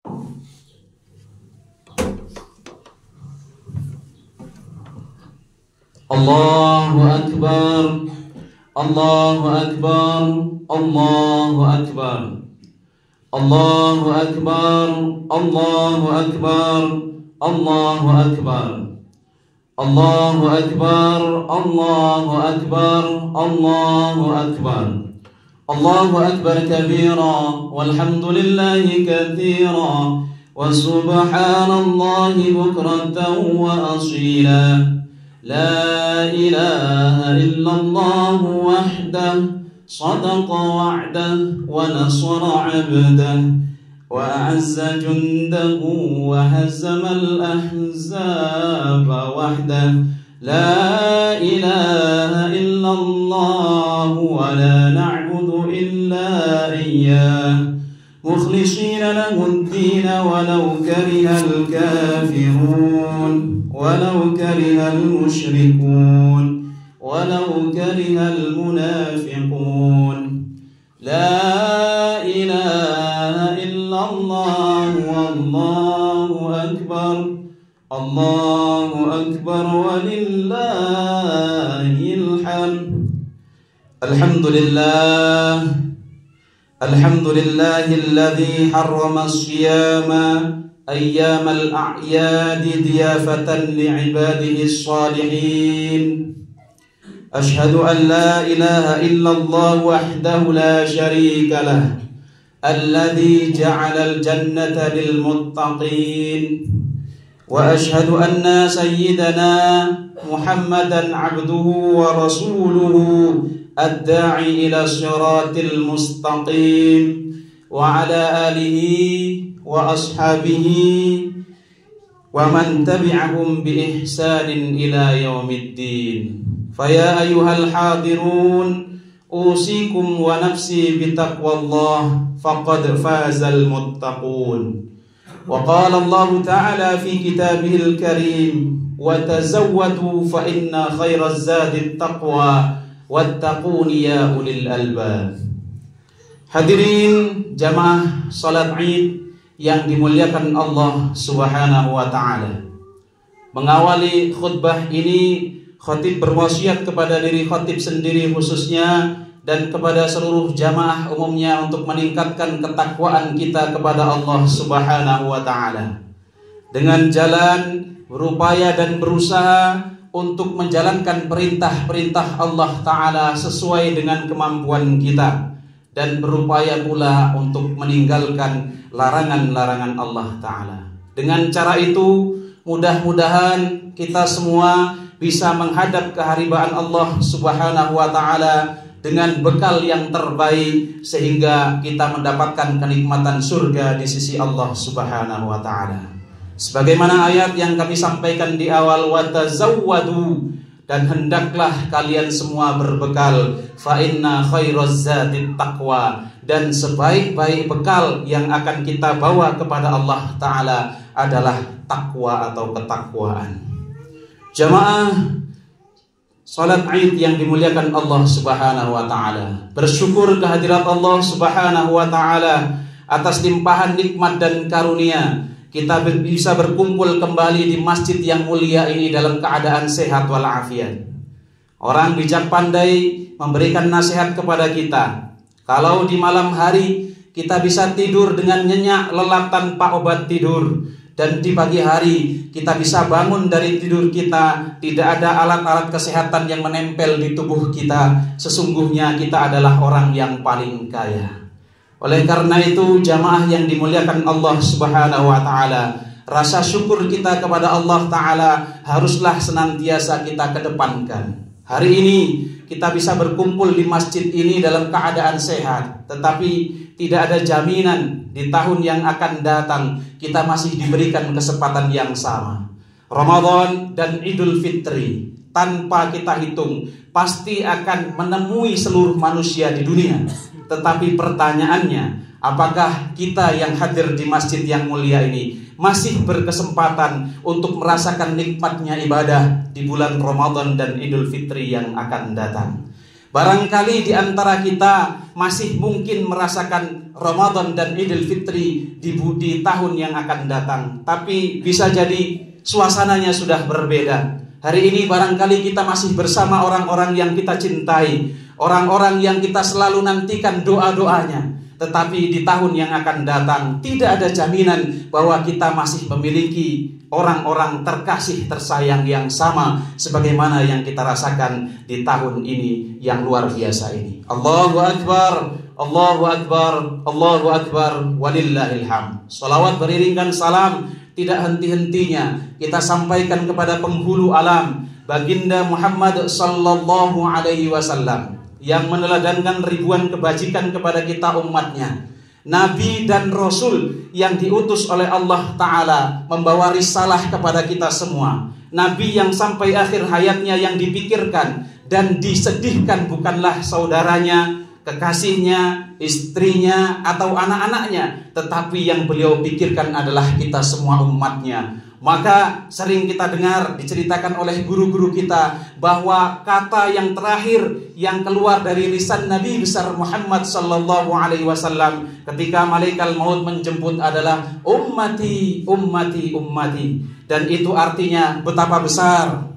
Allahu Akbar, Allahu Akbar, Allahu Akbar, Allahu Akbar, Allahu Akbar, Allahu Akbar, Allahu Akbar, Allahu Akbar, Allahu Akbar, Allahu Akbar kabira, walhamdulillahi katsira, wa subhanallahi bukratan wa asila. لا إله إلا الله وحده صدق وعده ونصر عبده وأعز جنده وهزم الأحزاب وحده لا إله إلا الله ولا نعبد إلا إياه مخلصين له الدين ولو كره الكافرون ولو كره المشركون ولو كره المنافقون لا إله إلا الله والله أكبر الله أكبر ولله الحمد. الحمد لله الحمد لله الذي حرم الصيام أيام الأعياد ضيافة لعباده الصالحين. أشهد أن لا إله إلا الله وحده لا شريك له الذي جعل الجنة للمتقين. وأشهد أن سيدنا محمدا عبده ورسوله الداعي إلى الصراط المستقيم وعلى آله وأصحابه ومن تبعهم بإحسان إلى يوم الدين. فيا أيها الحاضرون أوصيكم ونفسي بتقوى الله فقد فاز المتقون. وقال الله تعالى في كتابه الكريم وتزودوا فإن خير الزاد التقوى واتقون يا أولي الألباب. Hadirin jamaah salat Id yang dimuliakan Allah Subhanahu wa taala. Mengawali khutbah ini, khatib berwasiat kepada diri khatib sendiri khususnya dan kepada seluruh jamaah umumnya untuk meningkatkan ketakwaan kita kepada Allah Subhanahu wa taala. Dengan jalan berupaya dan berusaha untuk menjalankan perintah-perintah Allah taala sesuai dengan kemampuan kita dan berupaya pula untuk meninggalkan larangan-larangan Allah Ta'ala. Dengan cara itu mudah-mudahan kita semua bisa menghadap keharibaan Allah Subhanahu wa Ta'ala dengan bekal yang terbaik sehingga kita mendapatkan kenikmatan surga di sisi Allah Subhanahu wa Ta'ala. Sebagaimana ayat yang kami sampaikan di awal, watazawwadu, dan hendaklah kalian semua berbekal, fa inna khairaz zadit taqwa, dan sebaik-baik bekal yang akan kita bawa kepada Allah Ta'ala adalah takwa atau ketakwaan. Jamaah salat Id yang dimuliakan Allah Subhanahu wa Ta'ala, bersyukur kehadirat Allah Subhanahu wa Ta'ala atas limpahan nikmat dan karunia kita bisa berkumpul kembali di masjid yang mulia ini dalam keadaan sehat walafiat. Orang bijak pandai memberikan nasihat kepada kita, kalau di malam hari kita bisa tidur dengan nyenyak, lelap tanpa obat tidur, dan di pagi hari kita bisa bangun dari tidur kita tidak ada alat-alat kesehatan yang menempel di tubuh kita, sesungguhnya kita adalah orang yang paling kaya. Oleh karena itu jamaah yang dimuliakan Allah Subhanahu wa Ta'ala, rasa syukur kita kepada Allah Ta'ala haruslah senantiasa kita kedepankan. Hari ini kita bisa berkumpul di masjid ini dalam keadaan sehat, tetapi tidak ada jaminan di tahun yang akan datang kita masih diberikan kesempatan yang sama. Ramadan dan Idul Fitri tanpa kita hitung pasti akan menemui seluruh manusia di dunia. Tetapi pertanyaannya, apakah kita yang hadir di masjid yang mulia ini masih berkesempatan untuk merasakan nikmatnya ibadah di bulan Ramadan dan Idul Fitri yang akan datang? Barangkali di antara kita masih mungkin merasakan Ramadan dan Idul Fitri di tahun yang akan datang. Tapi bisa jadi suasananya sudah berbeda. Hari ini barangkali kita masih bersama orang-orang yang kita cintai, orang-orang yang kita selalu nantikan doa-doanya. Tetapi di tahun yang akan datang tidak ada jaminan bahwa kita masih memiliki orang-orang terkasih tersayang yang sama sebagaimana yang kita rasakan di tahun ini yang luar biasa ini. Allahu Akbar, Allahu Akbar, Allahu Akbar, walillahil hamd. Salawat beriringkan salam tidak henti-hentinya kita sampaikan kepada penghulu alam, Baginda Muhammad sallallahu alaihi wasallam, yang meneladankan ribuan kebajikan kepada kita umatnya. Nabi dan Rasul yang diutus oleh Allah Ta'ala membawa risalah kepada kita semua. Nabi yang sampai akhir hayatnya yang dipikirkan dan disedihkan bukanlah saudaranya, kekasihnya, istrinya, atau anak-anaknya, tetapi yang beliau pikirkan adalah kita semua umatnya. Maka sering kita dengar diceritakan oleh guru-guru kita bahwa kata yang terakhir yang keluar dari lisan Nabi besar Muhammad sallallahu alaihi wasallam ketika malaikat maut menjemput adalah ummati, ummati, ummati. Dan itu artinya betapa besar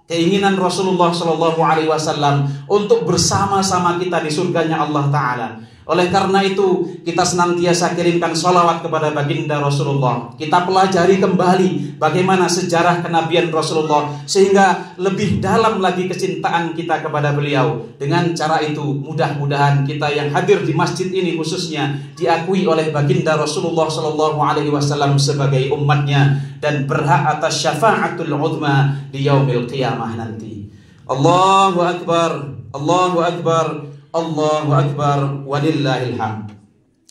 keinginan Rasulullah sallallahu alaihi wasallam untuk bersama-sama kita di surganya Allah Ta'ala. Oleh karena itu kita senantiasa kirimkan sholawat kepada baginda Rasulullah. Kita pelajari kembali bagaimana sejarah kenabian Rasulullah sehingga lebih dalam lagi kecintaan kita kepada beliau. Dengan cara itu mudah-mudahan kita yang hadir di masjid ini khususnya diakui oleh baginda Rasulullah SAW sebagai umatnya dan berhak atas syafa'atul uzma di yaumil qiyamah nanti. Allahu Akbar, Allahu Akbar, Allahu Akbar, walillahil hamd.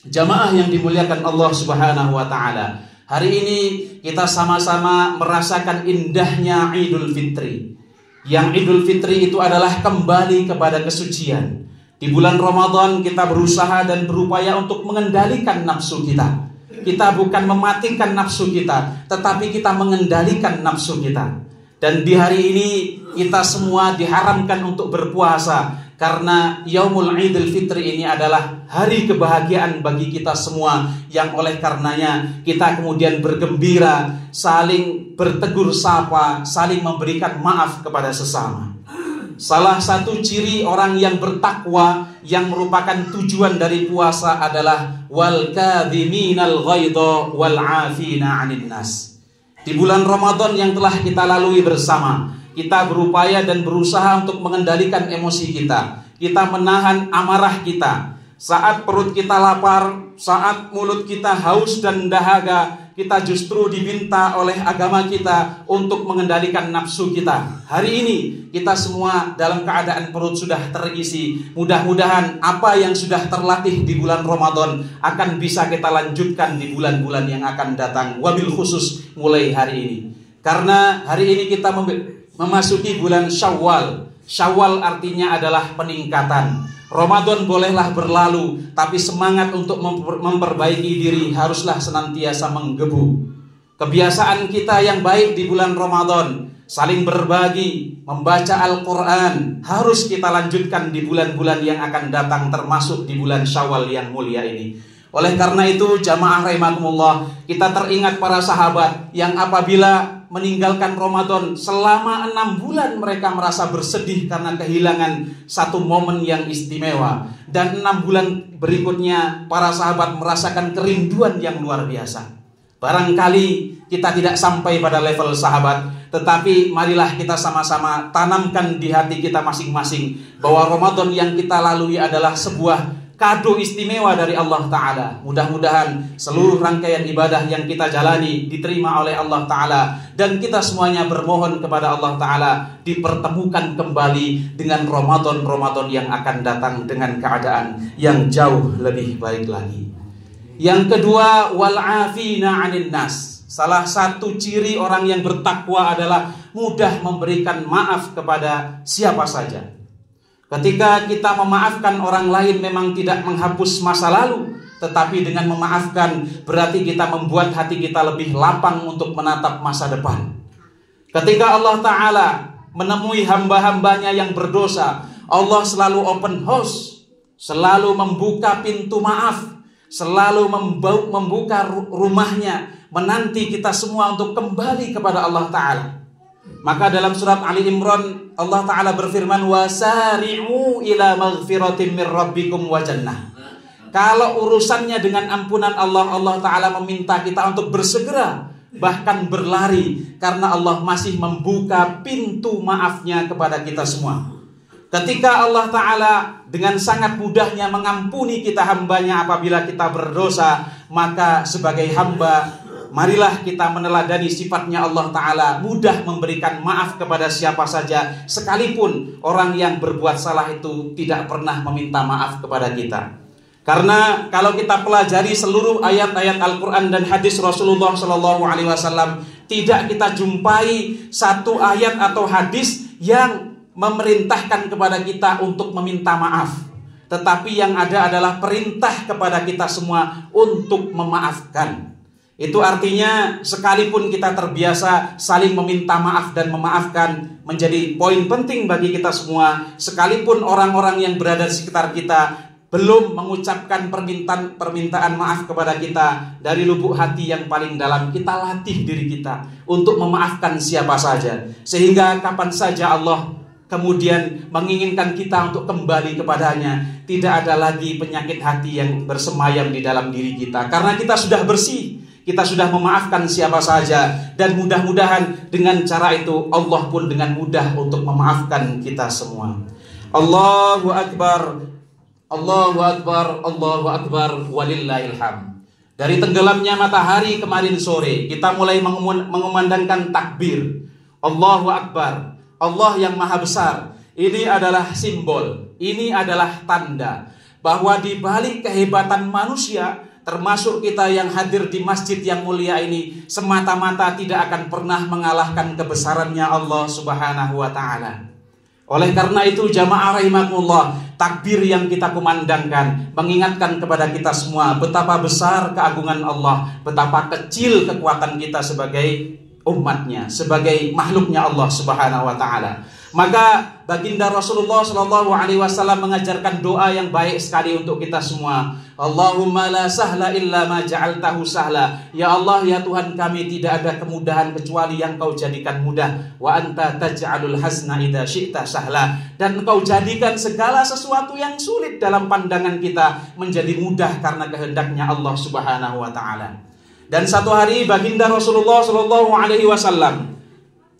Jamaah yang dimuliakan Allah Subhanahu wa Ta'ala, hari ini kita sama-sama merasakan indahnya Idul Fitri. Yang Idul Fitri itu adalah kembali kepada kesucian. Di bulan Ramadan kita berusaha dan berupaya untuk mengendalikan nafsu kita. Kita bukan mematikan nafsu kita, tetapi kita mengendalikan nafsu kita. Dan di hari ini kita semua diharamkan untuk berpuasa, karena Yaumul Idul Fitri ini adalah hari kebahagiaan bagi kita semua, yang oleh karenanya kita kemudian bergembira, saling bertegur sapa, saling memberikan maaf kepada sesama. Salah satu ciri orang yang bertakwa yang merupakan tujuan dari puasa adalah wal kadhiminal ghaidha wal 'afina 'anil nas. Di bulan Ramadan yang telah kita lalui bersama, kita berupaya dan berusaha untuk mengendalikan emosi kita. Kita menahan amarah kita. Saat perut kita lapar, saat mulut kita haus dan dahaga, kita justru diminta oleh agama kita untuk mengendalikan nafsu kita. Hari ini kita semua dalam keadaan perut sudah terisi. Mudah-mudahan apa yang sudah terlatih di bulan Ramadan akan bisa kita lanjutkan di bulan-bulan yang akan datang. Wabil khusus mulai hari ini. Karena hari ini kita memasuki bulan Syawal. Syawal artinya adalah peningkatan. Ramadan bolehlah berlalu, tapi semangat untuk memperbaiki diri haruslah senantiasa menggebu. Kebiasaan kita yang baik di bulan Ramadan, saling berbagi, membaca Al-Quran, harus kita lanjutkan di bulan-bulan yang akan datang, termasuk di bulan Syawal yang mulia ini. Oleh karena itu jamaah rahimakumullah, kita teringat para sahabat yang apabila meninggalkan Ramadan selama 6 bulan mereka merasa bersedih karena kehilangan satu momen yang istimewa. Dan 6 bulan berikutnya para sahabat merasakan kerinduan yang luar biasa. Barangkali kita tidak sampai pada level sahabat, tetapi marilah kita sama-sama tanamkan di hati kita masing-masing bahwa Ramadan yang kita lalui adalah sebuah kado istimewa dari Allah Ta'ala. Mudah-mudahan seluruh rangkaian ibadah yang kita jalani diterima oleh Allah Ta'ala, dan kita semuanya bermohon kepada Allah Ta'ala dipertemukan kembali dengan Ramadan-Ramadan yang akan datang dengan keadaan yang jauh lebih baik lagi. Yang kedua, wal'afina 'anil nas. Salah satu ciri orang yang bertakwa adalah mudah memberikan maaf kepada siapa saja. Ketika kita memaafkan orang lain memang tidak menghapus masa lalu, tetapi dengan memaafkan berarti kita membuat hati kita lebih lapang untuk menatap masa depan. Ketika Allah Ta'ala menemui hamba-hambanya yang berdosa, Allah selalu open house, selalu membuka pintu maaf, selalu membuka rumahnya, menanti kita semua untuk kembali kepada Allah Ta'ala. Maka dalam surat Ali Imran Allah Ta'ala berfirman, wasari'u ila maghfiratin min rabbikum wa jannah. Kalau urusannya dengan ampunan Allah, Allah Ta'ala meminta kita untuk bersegera, bahkan berlari, karena Allah masih membuka pintu maafnya kepada kita semua. Ketika Allah Ta'ala dengan sangat mudahnya mengampuni kita hambanya apabila kita berdosa, maka sebagai hamba, marilah kita meneladani sifatnya Allah Ta'ala, mudah memberikan maaf kepada siapa saja, sekalipun orang yang berbuat salah itu tidak pernah meminta maaf kepada kita. Karena kalau kita pelajari seluruh ayat-ayat Al-Quran dan hadis Rasulullah SAW, tidak kita jumpai satu ayat atau hadis yang memerintahkan kepada kita untuk meminta maaf, tetapi yang ada adalah perintah kepada kita semua untuk memaafkan. Itu artinya sekalipun kita terbiasa saling meminta maaf dan memaafkan menjadi poin penting bagi kita semua, sekalipun orang-orang yang berada di sekitar kita belum mengucapkan permintaan maaf kepada kita, dari lubuk hati yang paling dalam kita latih diri kita untuk memaafkan siapa saja, sehingga kapan saja Allah kemudian menginginkan kita untuk kembali kepadanya, tidak ada lagi penyakit hati yang bersemayam di dalam diri kita, karena kita sudah bersih, kita sudah memaafkan siapa saja. Dan mudah-mudahan dengan cara itu Allah pun dengan mudah untuk memaafkan kita semua. Allahu Akbar, Allahu Akbar, Allahu Akbar, walillahilham. Dari tenggelamnya matahari kemarin sore, kita mulai mengumandangkan takbir Allahu Akbar, Allah yang maha besar. Ini adalah simbol, ini adalah tanda bahwa di balik kehebatan manusia, termasuk kita yang hadir di masjid yang mulia ini, semata-mata tidak akan pernah mengalahkan kebesarannya Allah Subhanahu wa Ta'ala. Oleh karena itu jamaah rahimakumullah, takbir yang kita kumandangkan mengingatkan kepada kita semua betapa besar keagungan Allah, betapa kecil kekuatan kita sebagai umatnya, sebagai makhluknya Allah Subhanahu wa Ta'ala. Maka baginda Rasulullah SAW mengajarkan doa yang baik sekali untuk kita semua. Allahumma la sahla illa ma ja'altahu sahla. Ya Allah, ya Tuhan kami, tidak ada kemudahan kecuali yang Kau jadikan mudah. Wa anta taj'alul hazna idza syi'ta sahla. Dan Kau jadikan segala sesuatu yang sulit dalam pandangan kita menjadi mudah karena kehendaknya Allah Subhanahu wa Ta'ala. Dan satu hari baginda Rasulullah SAW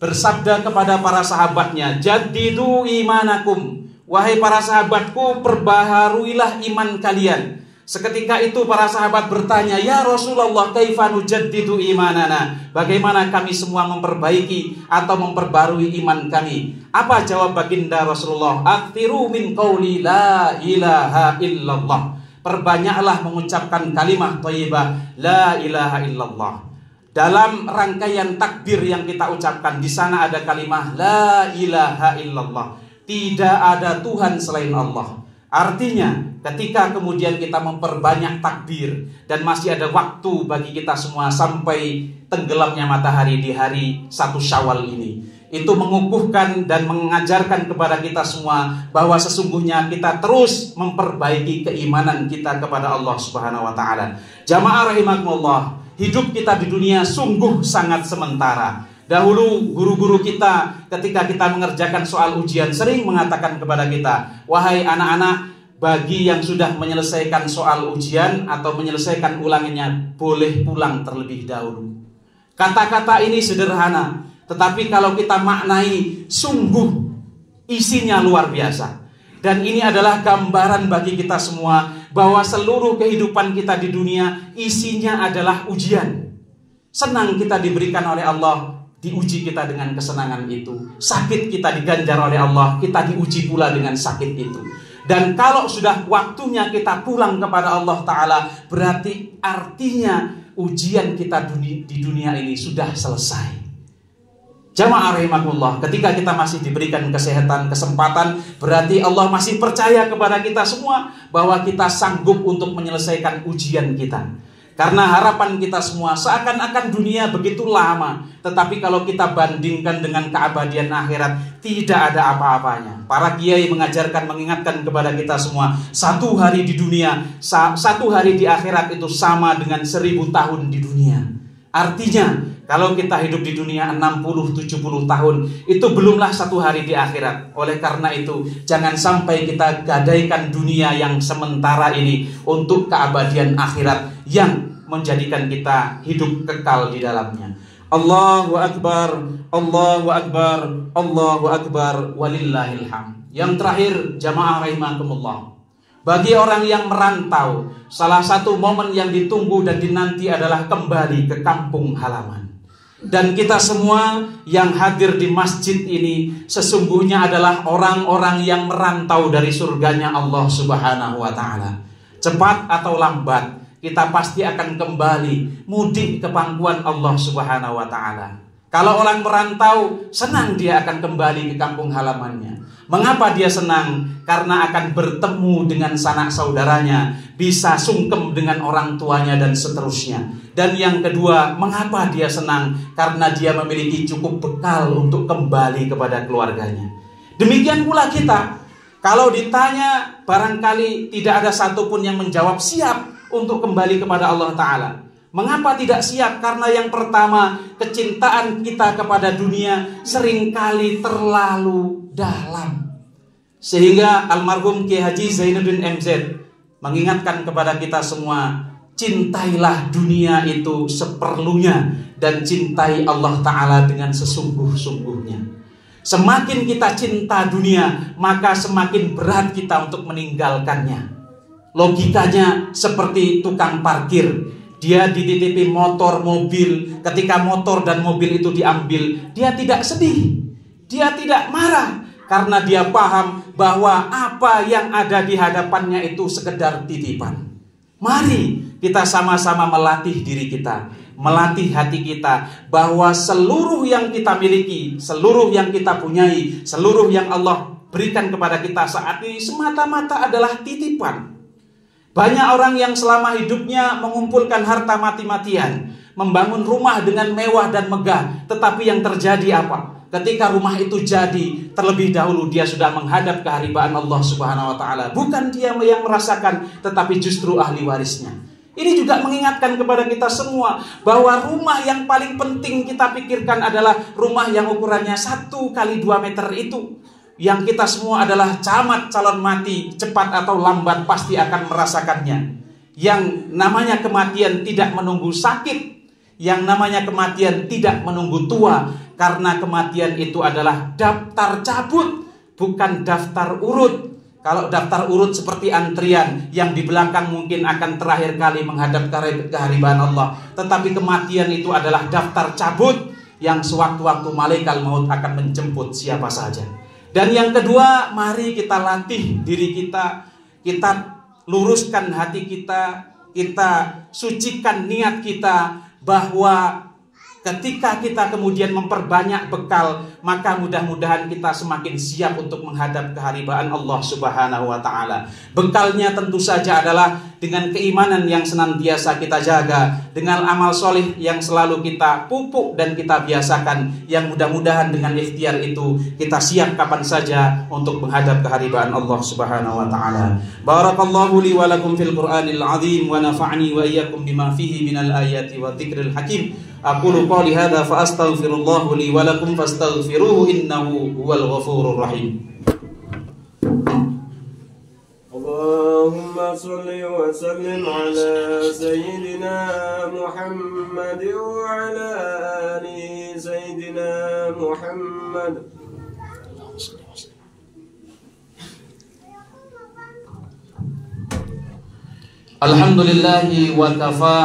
bersabda kepada para sahabatnya, jaddidu imanakum, wahai para sahabatku, perbaharuilah iman kalian. Seketika itu para sahabat bertanya, ya Rasulullah, kaifa nujaddidu imanana, bagaimana kami semua memperbaiki atau memperbarui iman kami? Apa jawab baginda Rasulullah? Aktsiru min qauli la ilaha illallah, perbanyaklah mengucapkan kalimat thayyibah la ilaha illallah. Dalam rangkaian takbir yang kita ucapkan, di sana ada kalimat la ilaha illallah, tidak ada Tuhan selain Allah. Artinya ketika kemudian kita memperbanyak takbir dan masih ada waktu bagi kita semua sampai tenggelamnya matahari di hari 1 Syawal ini, itu mengukuhkan dan mengajarkan kepada kita semua bahwa sesungguhnya kita terus memperbaiki keimanan kita kepada Allah Subhanahu wa Ta'ala. Jamaah rahimakumullah, hidup kita di dunia sungguh sangat sementara. Dahulu guru-guru kita ketika kita mengerjakan soal ujian sering mengatakan kepada kita, wahai anak-anak, bagi yang sudah menyelesaikan soal ujian atau menyelesaikan ulangannya, boleh pulang terlebih dahulu. Kata-kata ini sederhana, tetapi kalau kita maknai, sungguh isinya luar biasa. Dan ini adalah gambaran bagi kita semua bahwa seluruh kehidupan kita di dunia isinya adalah ujian. Senang kita diberikan oleh Allah, diuji kita dengan kesenangan itu. Sakit kita diganjar oleh Allah, kita diuji pula dengan sakit itu. Dan kalau sudah waktunya kita pulang kepada Allah Ta'ala, berarti artinya ujian kita di dunia ini sudah selesai. Jamaah rahimakumullah, ketika kita masih diberikan kesehatan, kesempatan, berarti Allah masih percaya kepada kita semua bahwa kita sanggup untuk menyelesaikan ujian kita. Karena harapan kita semua seakan-akan dunia begitu lama, tetapi kalau kita bandingkan dengan keabadian akhirat, tidak ada apa-apanya. Para kiai mengajarkan, mengingatkan kepada kita semua, satu hari di dunia, satu hari di akhirat itu sama dengan 1000 tahun di dunia. Artinya, kalau kita hidup di dunia 60-70 tahun, itu belumlah satu hari di akhirat. Oleh karena itu, jangan sampai kita gadaikan dunia yang sementara ini untuk keabadian akhirat yang menjadikan kita hidup kekal di dalamnya. Allahu Akbar, Allahu Akbar, Allahu Akbar, walillahil hamd. Yang terakhir, jamaah rahimakumullah, bagi orang yang merantau, salah satu momen yang ditunggu dan dinanti adalah kembali ke kampung halaman. Dan kita semua yang hadir di masjid ini sesungguhnya adalah orang-orang yang merantau dari surganya Allah Subhanahu wa Ta'ala. Cepat atau lambat, kita pasti akan kembali mudik ke pangkuan Allah Subhanahu wa Ta'ala. Kalau orang merantau, senang dia akan kembali ke kampung halamannya. Mengapa dia senang? Karena akan bertemu dengan sanak saudaranya, bisa sungkem dengan orang tuanya dan seterusnya. Dan yang kedua, mengapa dia senang? Karena dia memiliki cukup bekal untuk kembali kepada keluarganya. Demikian pula kita, kalau ditanya, barangkali tidak ada satupun yang menjawab siap untuk kembali kepada Allah Ta'ala. Mengapa tidak siap? Karena yang pertama, kecintaan kita kepada dunia seringkali terlalu dalam. Sehingga almarhum Kiai Haji Zainuddin MZ mengingatkan kepada kita semua, cintailah dunia itu seperlunya dan cintai Allah Ta'ala dengan sesungguh-sungguhnya. Semakin kita cinta dunia, maka semakin berat kita untuk meninggalkannya. Logikanya seperti tukang parkir. Dia dititipi motor, mobil. Ketika motor dan mobil itu diambil, dia tidak sedih, dia tidak marah, karena dia paham bahwa apa yang ada di hadapannya itu sekedar titipan. Mari kita sama-sama melatih diri kita, melatih hati kita, bahwa seluruh yang kita miliki, seluruh yang kita punyai, seluruh yang Allah berikan kepada kita saat ini semata-mata adalah titipan. Banyak orang yang selama hidupnya mengumpulkan harta mati-matian, membangun rumah dengan mewah dan megah, tetapi yang terjadi apa? Ketika rumah itu jadi, terlebih dahulu dia sudah menghadap keharibaan Allah Subhanahu wa Ta'ala. Bukan dia yang merasakan, tetapi justru ahli warisnya. Ini juga mengingatkan kepada kita semua bahwa rumah yang paling penting kita pikirkan adalah rumah yang ukurannya 1x2 meter itu. Yang kita semua adalah camat calon mati, cepat atau lambat pasti akan merasakannya. Yang namanya kematian tidak menunggu sakit, yang namanya kematian tidak menunggu tua, karena kematian itu adalah daftar cabut, bukan daftar urut. Kalau daftar urut seperti antrian, yang di belakang mungkin akan terakhir kali menghadap keharibaan Allah. Tetapi kematian itu adalah daftar cabut, yang sewaktu-waktu malaikat maut akan menjemput siapa saja. Dan yang kedua, mari kita latih diri kita, kita luruskan hati kita, kita sucikan niat kita, bahwa ketika kita kemudian memperbanyak bekal, maka mudah-mudahan kita semakin siap untuk menghadap keharibaan Allah Subhanahu wa Ta'ala. Bekalnya tentu saja adalah dengan keimanan yang senantiasa kita jaga, dengan amal soleh yang selalu kita pupuk dan kita biasakan, yang mudah-mudahan dengan ikhtiar itu kita siap kapan saja untuk menghadap keharibaan Allah Subhanahu wa Ta'ala. Barakallahu li wa lakum fil Qur'anil azim wa nafa'ni wa iyyakum bima fihi minal ayati wa dzikril hakim. Aqulu qali hadza fa astaghfirullah li wa lakum fastaghfiruhu innahu huwal ghafurur rahim. Allahumma shalli wa sallim ala sayyidina Muhammad wa ala ali sayyidina Muhammad. Alhamdulillahi wa kafa.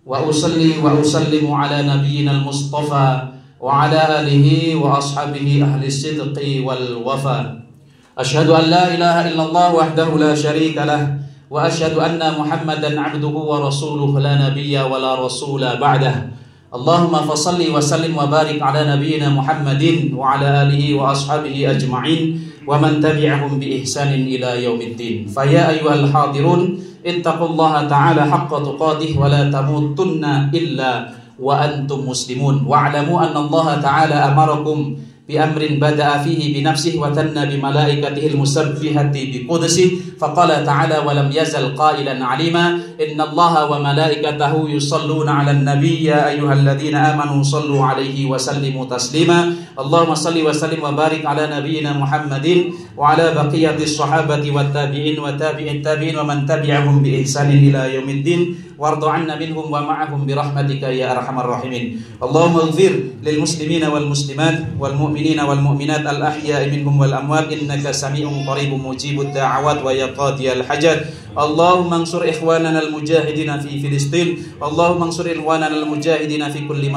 Wa usalli wa usallimu ala nabiyyina al-mustafa wa ala alihi wa ashabihi ahli sidqi wal wafa. Asyhadu an la ilaha illallah wahdahu la syarika lah wa asyhadu anna Muhammadan abduhu wa rasuluhu la nabiyya wa la rasula ba'dah. Allahumma fasalli wa sallim wa barik ala nabiyyina Muhammadin wa ala alihi wa ashabihi ajma'in wa man tabi'ahum bi ihsanin ila yaumiddin. Fa ya ayyuhal hadirun ittaqullaha ta'ala haqqa tuqatih wa la tamutunna illa wa antum muslimun. Wa'lamu anna Allah ta'ala amarakum bi amrin bada'a fihi bi nafsihi wa tanna bi malaikatihi al-musabbihati bi qudsihi faqala ta'ala wa lam yazal qailan 'alima inna Allaha wa malaikatahu yusalluna 'alan nabiy ya ayyuhalladhina amanu sallu 'alaihi wa sallimu taslima. Allahumma salli wa sallim wa barik 'ala nabiyyina Muhammadin wa 'ala baqiyatis sahabati wat tabi'in wa tabi'it tabi'in wa man tabi'ahum bi ihsanin ila yaumiddin warḍa 'anna minhum wa ma'ahum bi rahmatika ya arhamar rahimin. Allahumma ighfir lil muslimina wal muslimat wal mu'minina wal mu'minat al ahya'i minhum wal amwat innaka sami'un qaribun mujibud da'awat wa ya qadiyal hajat. Allahumma ansur ikhwanana al mujahidina fi Filistin. Allahumma ansur ikhwanana al mujahidina fi kulli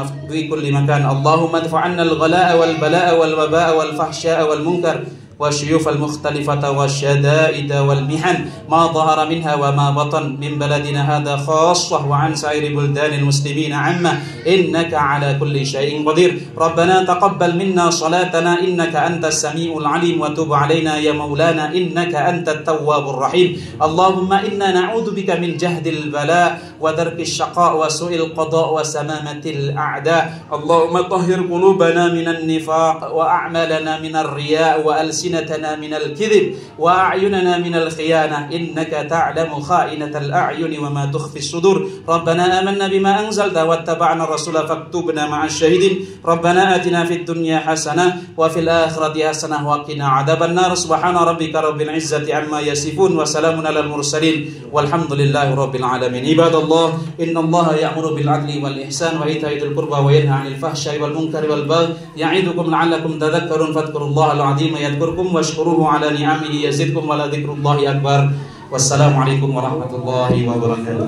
makan. Allahumma adfa' 'anna al ghala'a wal bala'a wal waba'a wal fahsya'a wal munkar والشيوف المختلفة والشدائد والمحن ما ظهر منها وما بطن من بلدنا هذا خاصة وعن سائر بلدان المسلمين عامة إنك على كل شيء قدير. ربنا تقبل منا صلاتنا إنك أنت السميع العليم وتب علينا يا مولانا إنك أنت التواب الرحيم. اللهم إنا نعوذ بك من جهد البلاء ودرك الشقاء وسوء القضاء وسمامة الأعداء. اللهم طهر قلوبنا من النفاق وأعمالنا من الرياء وألسنتنا من الكذب وأعيننا من الخيانة إنك تعلم خائنة الأعين وما تخفي الصدور. ربنا آمنا بما أنزلت واتبعنا الرسول فاكتبنا مع الشاهدين. ربنا آتنا في الدنيا حسنة وفي الآخرة حسنة وقنا عذاب النار. سبحان ربك رب العزة عما يصفون وسلام على المرسلين والحمد لله رب العالمين. عباد الله إن الله يأمر بالعدل والإحسان وإيتاء ذي القربى وينهى عن الفحشاء والمنكر والبغي يعظكم لعلكم تذكرون فاذكروا الله العظيم يذكركم واشكروه على نعمه يزدكم ولذكر الله أكبر. والسلام عليكم ورحمة الله وبركاته.